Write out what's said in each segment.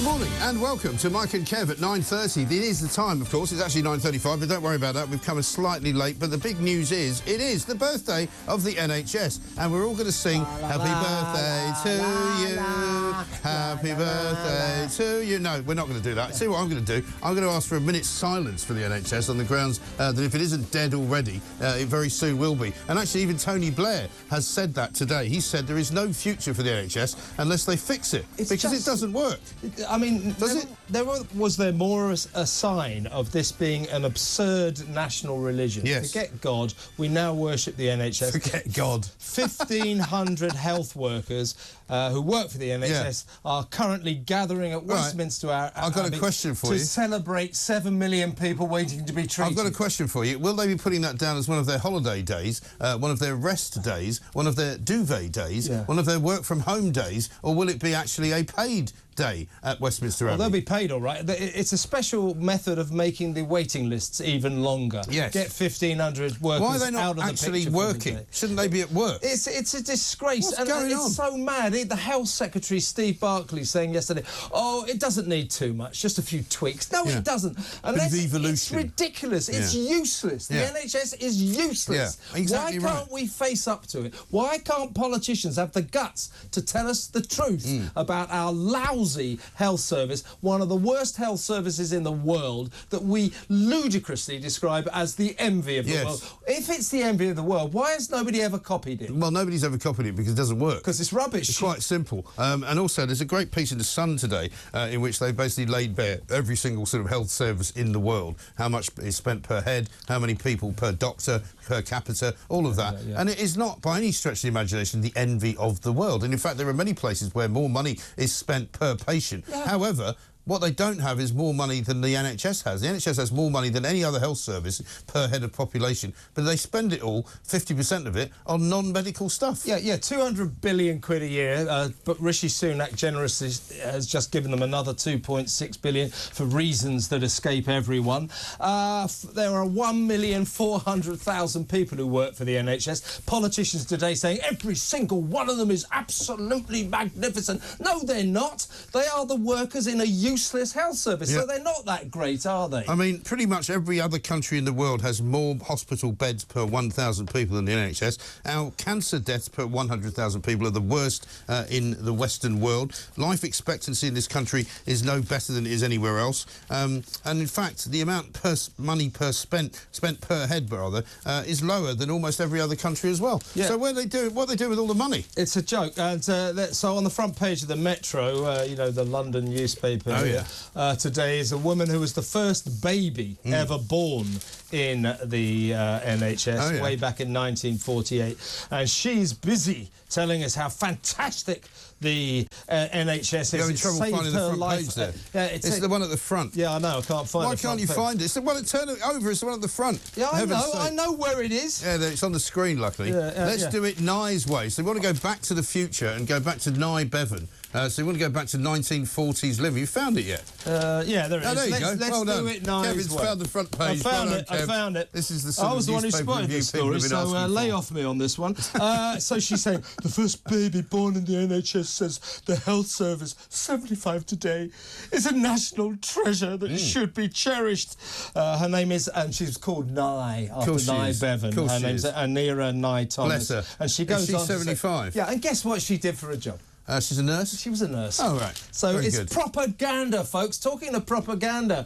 morning and welcome to Mike and Kev at 9:30. It is the time, of course. It's actually 9:35, but don't worry about that. We've come slightly late, but the big news is it is the birthday of the NHS, and we're all going to sing Happy Birthday to you. Happy birthday to you. No, we're not going to do that. See what I'm going to do? I'm going to ask for a minute's silence for the NHS on the grounds that if it isn't dead already, it very soon will be. And actually, even Tony Blair has said that today. He said there is no future for the NHS unless they fix it, because it doesn't work. I mean, was there more a sign of this being an absurd national religion? Yes. Forget God, we now worship the NHS. Forget God. 1,500 health workers who work for the NHS are currently gathering at Westminster I've got a question for you. To celebrate 7 million people waiting to be treated. I've got a question for you. Will they be putting that down as one of their holiday days, one of their rest days, one of their duvet days, one of their work-from-home days, or will it be actually a paid day at Westminster Abbey? Well, they'll be paid all right. It's a special method of making the waiting lists even longer. Yes. Get 1,500 workers Why are they not out of actually the picture working? Shouldn't they be at work? It's a disgrace. What's going on? It's so mad. The Health Secretary, Steve Barclay, saying yesterday, oh, it doesn't need too much, just a few tweaks. No, it doesn't. It's ridiculous. It's useless. The NHS is useless. Yeah, exactly. Why can't we face up to it? Why can't politicians have the guts to tell us the truth about our lousy health service, one of the worst health services in the world, that we ludicrously describe as the envy of the world? If it's the envy of the world, why has nobody ever copied it? Well, nobody's ever copied it because it doesn't work. Because it's rubbish. It's quite simple. And also, there's a great piece in The Sun today in which they basically laid bare every single sort of health service in the world, how much is spent per head, how many people per doctor, per capita, all of that. And it is not, by any stretch of the imagination, the envy of the world. And in fact, there are many places where more money is spent per patient. However, what they don't have is more money than the NHS has. The NHS has more money than any other health service per head of population, but they spend it all, 50% of it, on non-medical stuff. 200 billion quid a year, but Rishi Sunak generously has just given them another 2.6 billion for reasons that escape everyone. There are 1,400,000 people who work for the NHS. Politicians today saying every single one of them is absolutely magnificent. No, they're not. They are the workers in a useless health service, so they're not that great, are they? I mean, pretty much every other country in the world has more hospital beds per 1,000 people than the NHS. Our cancer deaths per 100,000 people are the worst in the Western world. Life expectancy in this country is no better than it is anywhere else. And in fact, the amount money spent per head, rather, is lower than almost every other country as well. So what do they do with all the money? It's a joke. And so on the front page of the Metro, you know, the London newspaper, today is a woman who was the first baby ever born in the NHS way back in 1948, and she's busy telling us how fantastic the NHS is. You're having trouble finding the front page there. It's the one at the front. Yeah, I know, I can't find it. Why can't you find it? It's the one, turn it over, it's the one at the front. Yeah, I know where it is. Yeah, it's on the screen, luckily. Let's do it Nye's way. So we want to go back to the future and go back to Nye Bevan. So you want to go back to 1940s living. You found it yet? Yeah, there it is. There you go. Let's do it Nye's Kevin's way. found the front page. I found it. This is the sort I was the one who spotted the story, so lay off me on this one. So she's saying, the first baby born in the NHS says the health service, 75 today, is a national treasure that should be cherished. Her name is, and she's called Nye, after Nye Bevan. Her name's Anira Nye Thomas. Bless her. And she goes on 75? Yeah, and guess what she did for a job? She's a nurse? She was a nurse. Oh, right. So it's propaganda, folks. Talking of propaganda,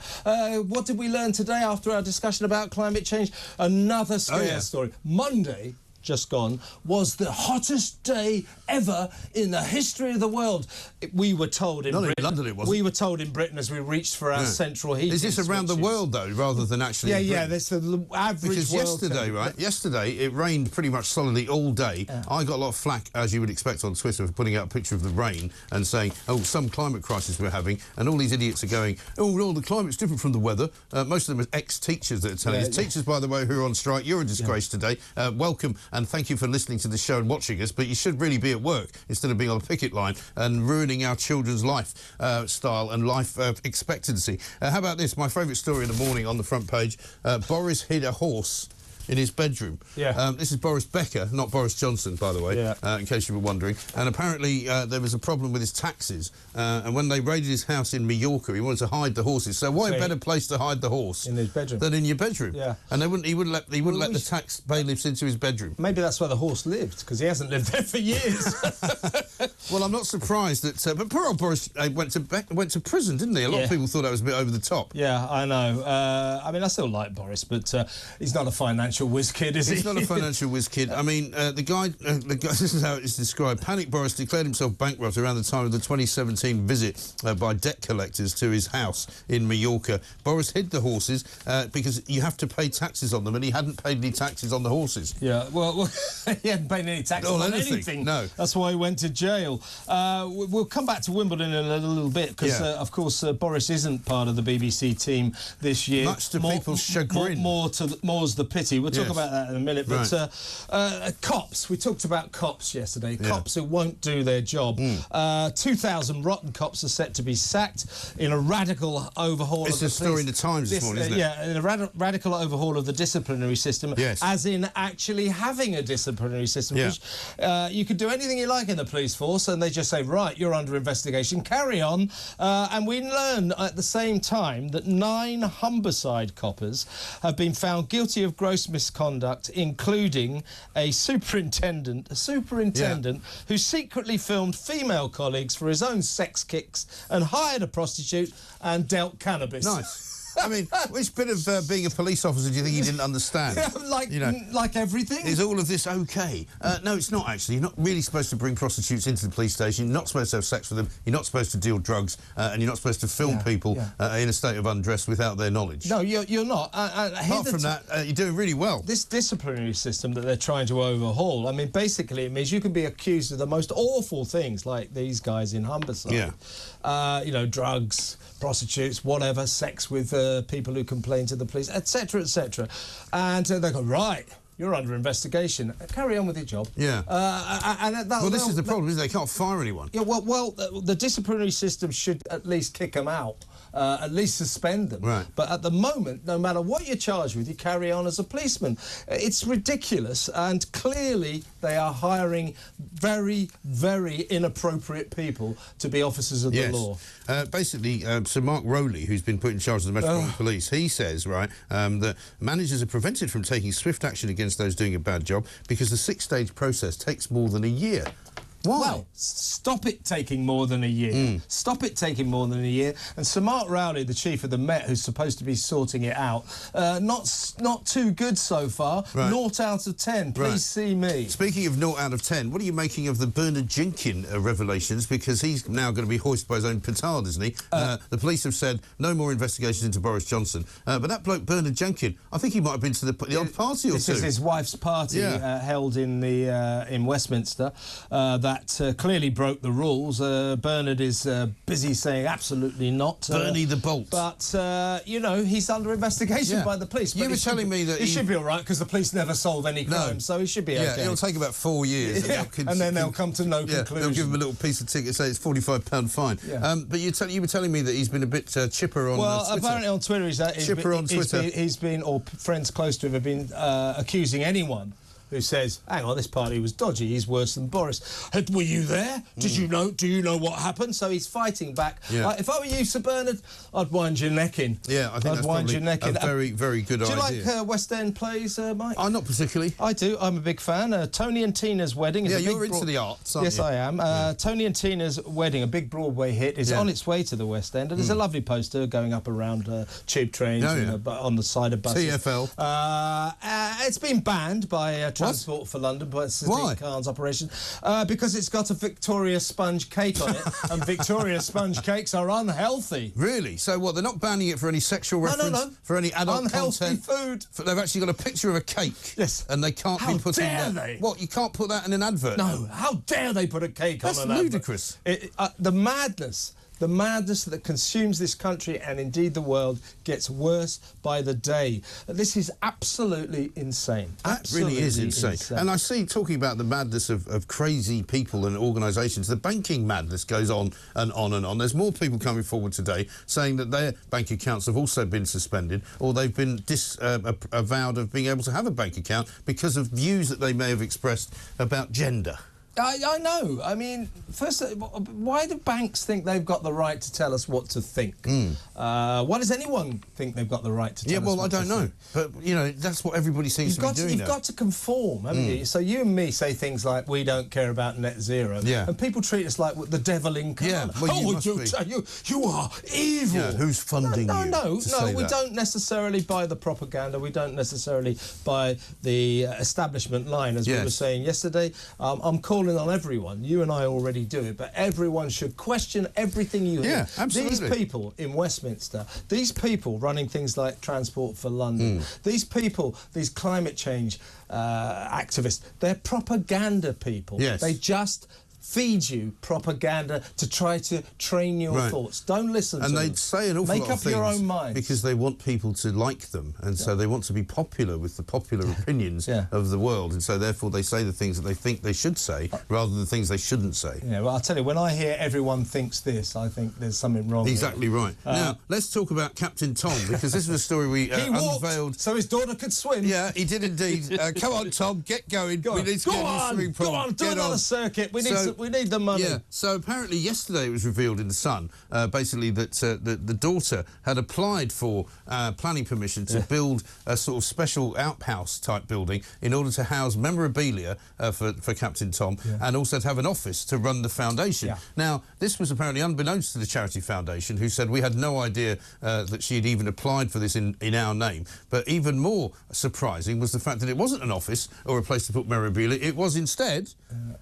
what did we learn today after our discussion about climate change? Another scare story. Monday, just gone, was the hottest day ever in the history of the world. We were told in Britain. In London it wasn't. We were told in Britain as we reached for our central heating. Is this around the world, though, rather than actually in Britain? That's the average because yesterday, yesterday it rained pretty much solidly all day. I got a lot of flack, as you would expect, on Twitter for putting out a picture of the rain and saying, oh, some climate crisis we're having, and all these idiots are going, oh, no, the climate's different from the weather. Most of them are ex-teachers that are telling us. Teachers, by the way, who are on strike, you're a disgrace today. Welcome, and thank you for listening to the show and watching us, but you should really be at work instead of being on a picket line and ruining our children's lifestyle and life expectancy. How about this? My favourite story in the morning on the front page. Boris hid a horse in his bedroom. Yeah. This is Boris Becker, not Boris Johnson, by the way, in case you were wondering. And apparently there was a problem with his taxes. And when they raided his house in Mallorca, he wanted to hide the horses. So what a better place to hide the horse in his bedroom than in your bedroom? Yeah. And he wouldn't let the tax bailiffs into his bedroom. Maybe that's where the horse lived, because he hasn't lived there for years. Well, I'm not surprised that... but poor old Boris went to prison, didn't he? A lot of people thought that was a bit over the top. Yeah, I know. I mean, I still like Boris, but he's not a financial whiz kid, is he? He's not a financial whiz kid. I mean, the guy, this is how it's described. Panic Boris declared himself bankrupt around the time of the 2017 visit by debt collectors to his house in Mallorca. Boris hid the horses because you have to pay taxes on them, and he hadn't paid any taxes on the horses. Yeah, well he hadn't paid any taxes on anything. No. That's why he went to jail. We'll come back to Wimbledon in a little bit, because, of course, Boris isn't part of the BBC team this year. Much to people's chagrin. More's the pity. We'll talk about that in a minute. Right. But cops, we talked about cops yesterday. Cops who won't do their job. 2,000 rotten cops are set to be sacked in a radical overhaul of the police. It's a story in the Times this morning, isn't it? Yeah, in a radical overhaul of the disciplinary system, as in actually having a disciplinary system. Which, you could do anything you like in the police force, and they just say, right, you're under investigation, carry on. And we learn at the same time that 9 Humberside coppers have been found guilty of gross misconduct, including a superintendent who secretly filmed female colleagues for his own sex kicks and hired a prostitute and dealt cannabis. Nice. I mean, which bit of being a police officer do you think he didn't understand? Like everything? Is all of this OK? No, it's not, actually. You're not really supposed to bring prostitutes into the police station. You're not supposed to have sex with them. You're not supposed to deal drugs. And you're not supposed to film people in a state of undress without their knowledge. No, you're not. Apart from that, you're doing really well. This disciplinary system that they're trying to overhaul, I mean, basically it means you can be accused of the most awful things, like these guys in Humberside. Yeah. Drugs, prostitutes, whatever, sex with people who complain to the police, etc., etc. And they go, right, you're under investigation. Carry on with your job. Yeah. Well, this is the problem, isn't it? They can't fire anyone. Yeah, well, the disciplinary system should at least kick them out. At least suspend them. Right. But at the moment, no matter what you're charged with, you carry on as a policeman. It's ridiculous, and clearly they are hiring very, very inappropriate people to be officers of the law. Basically, Sir Mark Rowley, who's been put in charge of the Metropolitan Police, he says, that managers are prevented from taking swift action against those doing a bad job because the 6-stage process takes more than a year. Why? Well, stop it taking more than a year. Stop it taking more than a year. And Sir Mark Rowley, the chief of the Met, who's supposed to be sorting it out, not too good so far. Right. 0 out of 10. Please see me. Speaking of 0 out of 10, what are you making of the Bernard Jenkin revelations? Because he's now going to be hoisted by his own petard, isn't he? The police have said no more investigations into Boris Johnson. But that bloke, Bernard Jenkin, I think he might have been to the odd party or two. This is his wife's party held in Westminster. That clearly broke the rules. Bernard is busy saying absolutely not. Bernie the Bolt. But, he's under investigation by the police. You were telling me that he should be all right, because the police never solve any crime, so he should be okay. Yeah, it'll take about 4 years. And then they'll come to no conclusion. They'll give him a little piece of ticket, say it's £45 fine. Yeah. But you were telling me that he's been a bit chipper on Twitter. Well, apparently on Twitter he's been, or friends close to him have been accusing anyone who says, hang on, this party was dodgy, he's worse than Boris. Were you there? Did you know? Do you know what happened? So he's fighting back. Yeah. If I were you, Sir Bernard, I'd wind your neck in. Yeah, I think that's probably a very, very good idea. Do you like West End plays, Mike? Not particularly. I do. I'm a big fan. Tony and Tina's Wedding is a big... you're into the arts, aren't you? Yes, I am. Tony and Tina's Wedding, a big Broadway hit, is on its way to the West End, and there's a lovely poster going up around tube trains and, on the side of buses. TfL. It's been banned by Transport for London, but Sadiq Khan's operation, because it's got a Victoria sponge cake on it, and Victoria sponge cakes are unhealthy. Really? So what? They're not banning it for any sexual reference? No. For any adult unhealthy content? food. They've actually got a picture of a cake. Yes. And they can't be putting that. How dare they? What? You can't put that in an advert? No. How dare they put a cake on an advert? That's ludicrous. The madness The madness that consumes this country and indeed the world gets worse by the day. This is absolutely insane. That really is insane. And I see, talking about the madness of crazy people and organisations, the banking madness goes on and on and on. There's more people coming forward today saying that their bank accounts have also been suspended, or they've been avowed of being able to have a bank account because of views that they may have expressed about gender. I know. I mean, first, why do banks think they've got the right to tell us what to think? Why does anyone think they've got the right to tell us what to think? I don't know. But, you know, that's what everybody seems to be doing now. You've got to conform, haven't you? So you and me say things like, we don't care about net zero. Yeah. And people treat us like the devil incarnate. Yeah, well, you are evil. Yeah, who's funding you? No, we don't necessarily buy the propaganda. We don't necessarily buy the establishment line, as we were saying yesterday. I'm calling on everyone. You and I already do it, but everyone should question everything you hear. Yeah, absolutely. These people in Westminster, these people running things like Transport for London, these people, these climate change activists, they're propaganda people. Yes. They just feed you propaganda to try to train your thoughts. Don't listen to them. And they say an awful lot of things. Make up your own mind. Because they want people to like them, and so they want to be popular with the popular opinions of the world, and so therefore they say the things that they think they should say rather than things they shouldn't say. Yeah, well, I'll tell you, when I hear everyone thinks this, I think there's something wrong. Exactly right. Now, let's talk about Captain Tom, because this was a story we unveiled. So his daughter could swim. Yeah, he did indeed. Come on, Tom, get going. We need to get a new swimming pool. Go on, do another circuit. We need the money. Yeah, so apparently yesterday it was revealed in The Sun, basically, that the daughter had applied for planning permission to build a sort of special outhouse-type building in order to house memorabilia for Captain Tom, and also to have an office to run the foundation. Yeah. Now, this was apparently unbeknownst to the charity foundation, who said, we had no idea that she had even applied for this in our name. But even more surprising was the fact that it wasn't an office or a place to put memorabilia. It was instead...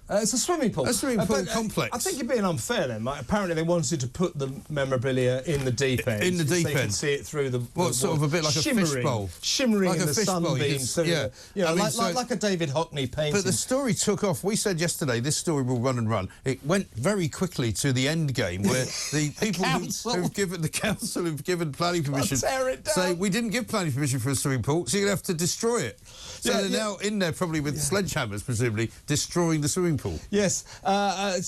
it's a swimming pool. A swimming pool complex. I think you're being unfair then. Apparently they wanted to put the memorabilia in the deep end. In the deep end. So you could see it through the... Well, sort of a bit like a fishbowl. Shimmering like in the sunbeams. Yeah. You know, like a David Hockney painting. But the story took off. We said yesterday this story will run and run. It went very quickly to the end game, where the people who've given the council who've given planning permission say, we didn't give planning permission for a swimming pool, so you're going to have to destroy it. So they're now in there, probably with sledgehammers, presumably, destroying the swimming pool. Yes.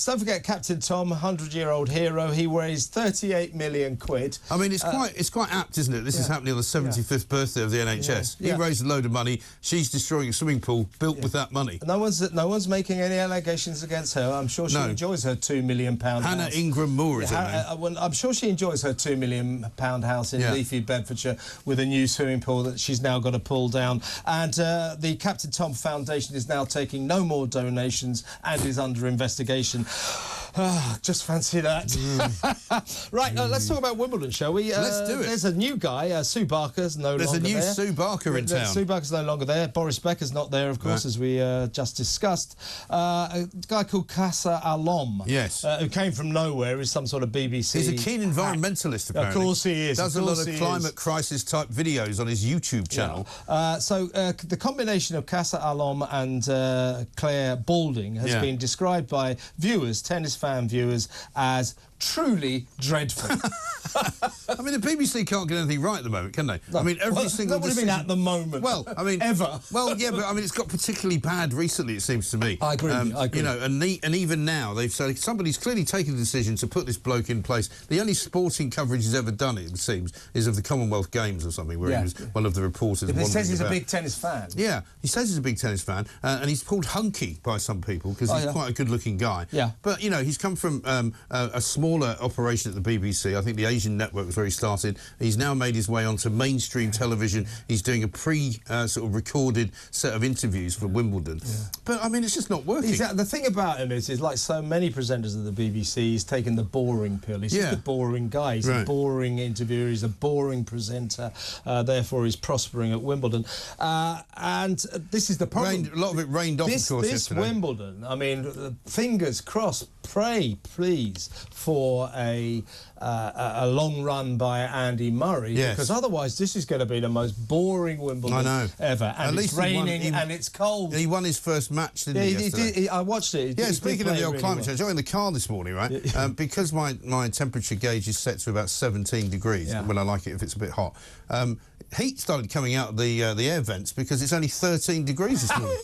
Don't forget Captain Tom, 100-year-old hero. He raised 38 million quid. I mean, it's quite apt, isn't it? This is happening on the 75th birthday of the NHS. He raised a load of money. She's destroying a swimming pool built with that money. No one's making any allegations against her. I'm sure she enjoys her £2 million house. Hannah Ingram-Moore is her name. I'm sure she enjoys her £2 million house in leafy Bedfordshire with a new swimming pool that she's now got to pull down. And the Captain Tom Foundation is now taking no more donations and is under investigation. Just fancy that. Right, let's talk about Wimbledon, shall we? Let's do it. There's a new guy, Sue Barker's no longer there. There's a new Sue Barker in town. Sue Barker's no longer there. Boris Becker's not there, of course, as we just discussed. A guy called Casa Alom, who came from nowhere, is some sort of BBC... He's a keen environmentalist, apparently. Of course he is. Does a lot of climate crisis-type videos on his YouTube channel. So the combination of Casa Alom and Claire Balding has been described by viewers, tennis fan viewers, as truly dreadful. I mean, the BBC can't get anything right at the moment, can they? No. I mean, every single decision... at the moment. Well, I mean... Ever. Well, yeah, but I mean, it's got particularly bad recently, it seems to me. I agree, I agree. You know, and even now, they've said somebody's clearly taken the decision to put this bloke in place. The only sporting coverage he's ever done, it seems, is of the Commonwealth Games or something, where he was one of the reporters. He says he's a big tennis fan. Yeah, he says he's a big tennis fan, and he's called hunky by some people, because he's quite a good-looking guy. Yeah. But, you know, he's come from a smaller operation at the BBC. I think the Asian network was where he started. He's now made his way onto mainstream television. He's doing a sort of recorded set of interviews for Wimbledon. But I mean, it's just not working. The thing about him is like so many presenters of the BBC, he's taken the boring pill. He's just a boring guy. He's a boring interviewer. He's a boring presenter. Therefore, he's prospering at Wimbledon. And this is the problem. A lot of it rained off, of course, yesterday. Wimbledon, I mean, fingers crossed, pray, please, for a long run by Andy Murray, Yes. because otherwise this is going to be the most boring Wimbledon ever. And At least it's raining and it's cold. He won his first match, didn't he, yesterday? I watched it. Speaking of the old climate change, I'm in the car this morning, right? Because my temperature gauge is set to about 17 degrees when I like it if it's a bit hot. Heat started coming out of the air vents because it's only 13 degrees this morning.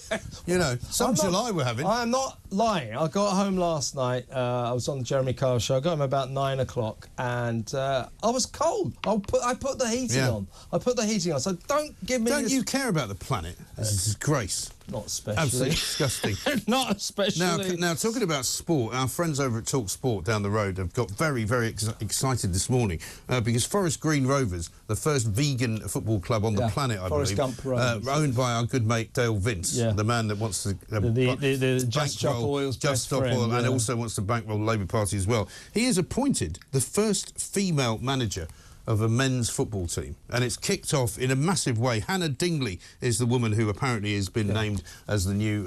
You know, some July we're having. I'm not lying. I got home last night. I was on the Jeremy Kyle show. I got home about 9 o'clock, and I was cold. I put the heating on. I put the heating on. So don't give me. Don't you care about the planet? This is disgrace. Not especially. Absolutely disgusting. Not especially. Now, talking about sport, our friends over at Talk Sport down the road have got very, very excited this morning because Forest Green Rovers, the first vegan football club on the planet, I Forest believe, Gump owned by our good mate Dale Vince, the man that wants to the Just Stop Oil's Just Stop Oil, and also wants to bankroll the Labour Party as well. He has appointed the first female manager of a men's football team, and it's kicked off in a massive way. Hannah Dingley is the woman who apparently has been named as the new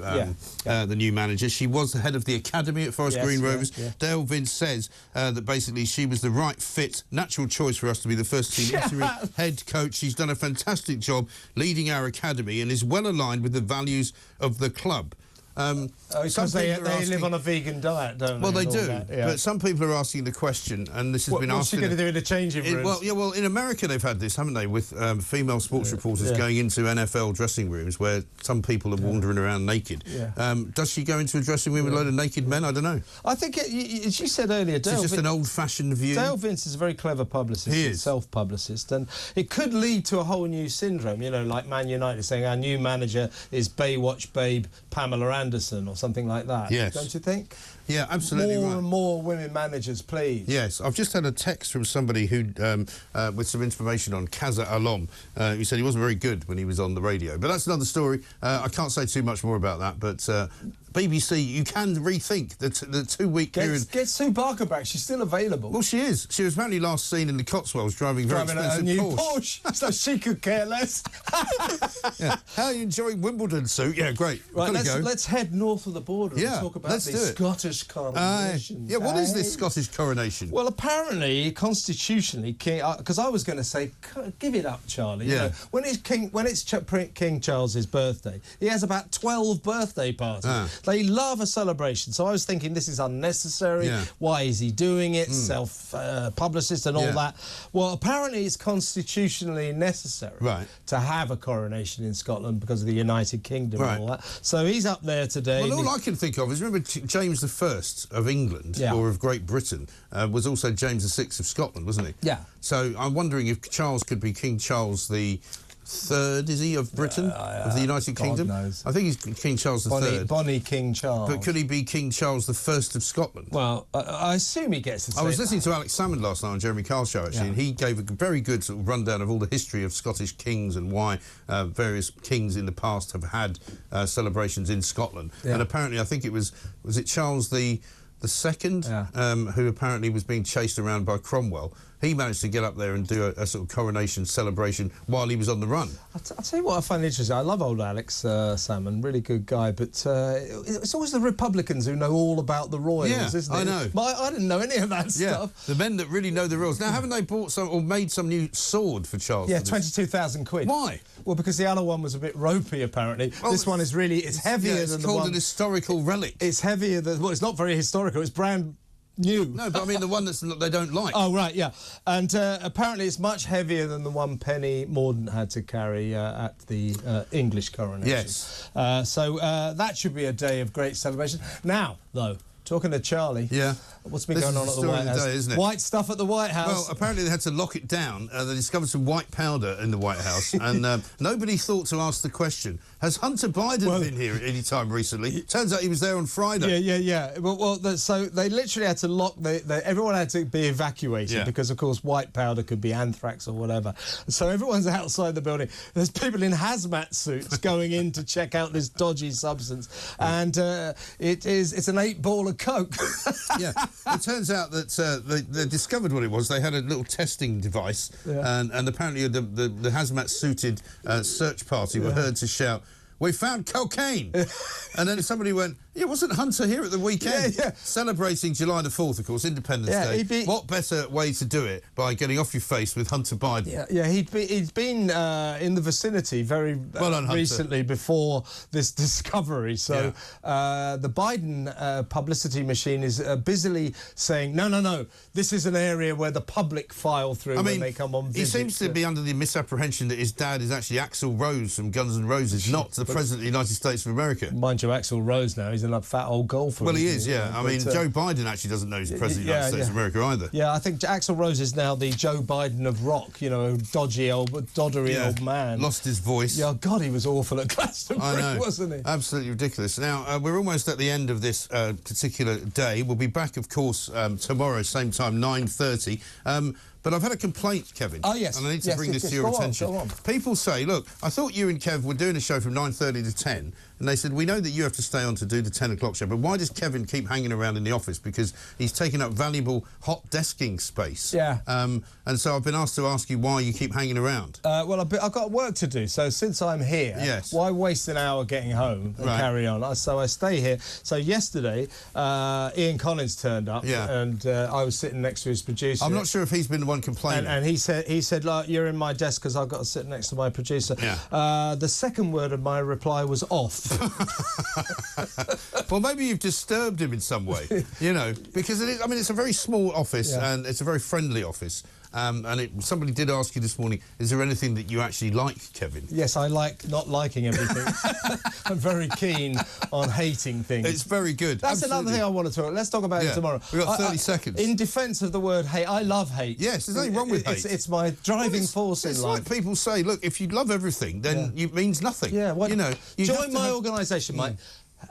the new manager. She was the head of the academy at Forest Green Rovers. Dale Vince says that basically she was the right fit, natural choice for us to be the first team interim head coach. She's done a fantastic job leading our academy and is well aligned with the values of the club. Because they live on a vegan diet, don't they? Well, they do. But some people are asking the question, and this has been asked. What's she going to do in the changing rooms? Well, in America they've had this, haven't they, with female sports reporters going into NFL dressing rooms where some people are wandering around naked. Does she go into a dressing room with a load of naked men? I don't know. I think she said earlier. It's just an old-fashioned view. Dale Vince is a very clever publicist. He is. Self-publicist, and it could lead to a whole new syndrome. You know, like Man United saying our new manager is Baywatch babe Pamela Anderson or something like that. Yes. Don't you think? Yeah, absolutely more right. and more women managers, please. Yes, I've just had a text from somebody who, with some information on Kaza Alom, who said he wasn't very good when he was on the radio. But that's another story. I can't say too much more about that, but BBC, you can rethink the 2-week period. Get Sue Barker back. She's still available. Well, she is. She was apparently last seen in the Cotswolds driving very expensive a new Porsche. So she could care less. How are you enjoying Wimbledon, Sue? Yeah, great. Right, let's head north of the border and talk about the Scottish coronation. What is this Scottish coronation? Well, apparently, constitutionally, because I was going to say, give it up, Charlie. You know, when it's King Charles's birthday, he has about 12 birthday parties. They love a celebration. So I was thinking this is unnecessary. Why is he doing it? Self-publicist and all that. Well, apparently it's constitutionally necessary to have a coronation in Scotland because of the United Kingdom and all that. So he's up there today. Well, all I can think of is, remember James I of England, or of Great Britain, was also James VI of Scotland, wasn't he? Yeah. So I'm wondering if Charles could be King Charles the Third, is he, of Britain, of the United Kingdom? Knows. I think he's King Charles III. Bonnie King Charles. But could he be King Charles I of Scotland? Well, I assume he gets to say I was listening to Alex Salmond last night on Jeremy Kyle show, actually, and he gave a very good sort of rundown of all the history of Scottish kings and why various kings in the past have had celebrations in Scotland. And apparently, I think it was it Charles the second, who apparently was being chased around by Cromwell. He managed to get up there and do a sort of coronation celebration while he was on the run. I'll tell you what I find interesting. I love old Alex Salmond, really good guy, but it's always the Republicans who know all about the royals, isn't it? I know. I didn't know any of that stuff. The men that really know the royals. Now, haven't they bought some or made some new sword for Charles? Yeah, 22,000 quid. Why? Well, because the other one was a bit ropey, apparently. Well, this one is really, it's heavier than the one. It's called an historical relic. It's heavier than, well, it's not very historical, it's brand new. No, but I mean the one they don't like. Oh, right, yeah. And apparently it's much heavier than the one Penny Mordaunt had to carry at the English coronation. Yes. So that should be a day of great celebration. Now, though, talking to Charlie. Yeah. What's been going on at the White House? Day, isn't it? White stuff at the White House. Well, apparently they had to lock it down. They discovered some white powder in the White House, and nobody thought to ask the question, has Hunter Biden been here at any time recently? Turns out he was there on Friday. Yeah. Well, so they literally had to lock... everyone had to be evacuated because, of course, white powder could be anthrax or whatever. So everyone's outside the building. There's people in hazmat suits going in to check out this dodgy substance, and it's an 8-ball of coke. Yeah. It turns out that they discovered what it was. They had a little testing device, and apparently the hazmat-suited search party were heard to shout, "We found cocaine!" And then somebody went, Yeah, wasn't Hunter here at the weekend? Yeah. Celebrating July the 4th, of course, Independence Day. What better way to do it by getting off your face with Hunter Biden? Yeah, he'd been in the vicinity very recently before this discovery. So the Biden publicity machine is busily saying, no, this is an area where the public file through when they come on visit. He seems to be under the misapprehension that his dad is actually Axel Rose from Guns N' Roses, not the President of the United States of America. Mind you, Axel Rose now, he's a fat old golfer. Well, he is, yeah. I mean, Joe Biden actually doesn't know he's the President of the United States of America either. Yeah, I think Axel Rose is now the Joe Biden of rock, you know, doddery old man. Lost his voice. Yeah, God, he was awful at Glastonbury, wasn't he? Absolutely ridiculous. Now, we're almost at the end of this particular day. We'll be back, of course, tomorrow, same time, 9:30. But I've had a complaint, Kevin. Oh, yes. And I need to bring this to your attention. Go on. People say, look, I thought you and Kev were doing a show from 9:30 to 10, and they said, we know that you have to stay on to do the 10 o'clock show, but why does Kevin keep hanging around in the office? Because he's taking up valuable hot desking space. Yeah. And so I've been asked to ask you why you keep hanging around. Well, I've got work to do, so since I'm here, why waste an hour getting home and carry on? So I stay here. So yesterday, Ian Collins turned up, and I was sitting next to his producer. I'm not sure if he's been the one complaining. And he said, like, you're in my desk because I've got to sit next to my producer. Yeah. The second word of my reply was off. Well, maybe you've disturbed him in some way, you know, because it's a very small office and it's a very friendly office. Somebody did ask you this morning, is there anything that you actually like, Kevin? Yes, I like not liking everything. I'm very keen on hating things. It's very good. That's another thing I want to talk about. Let's talk about it tomorrow. We've got 30 seconds. In defence of the word hate, I love hate. Yes, there's nothing wrong with hate. It's my driving force in life. It's like people say, look, if you love everything, then it means nothing. Yeah, well, you know, join my organisation, mate.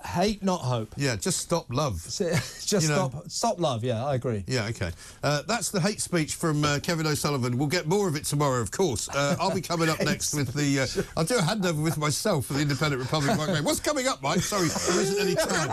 Hate, not hope. Yeah, just stop love. Stop love, yeah, I agree. Yeah, OK. That's the hate speech from Kevin O'Sullivan. We'll get more of it tomorrow, of course. I'll be coming up next with the... I'll do a handover with myself for the Independent Republic. What's coming up, Mike? Sorry, there isn't any time.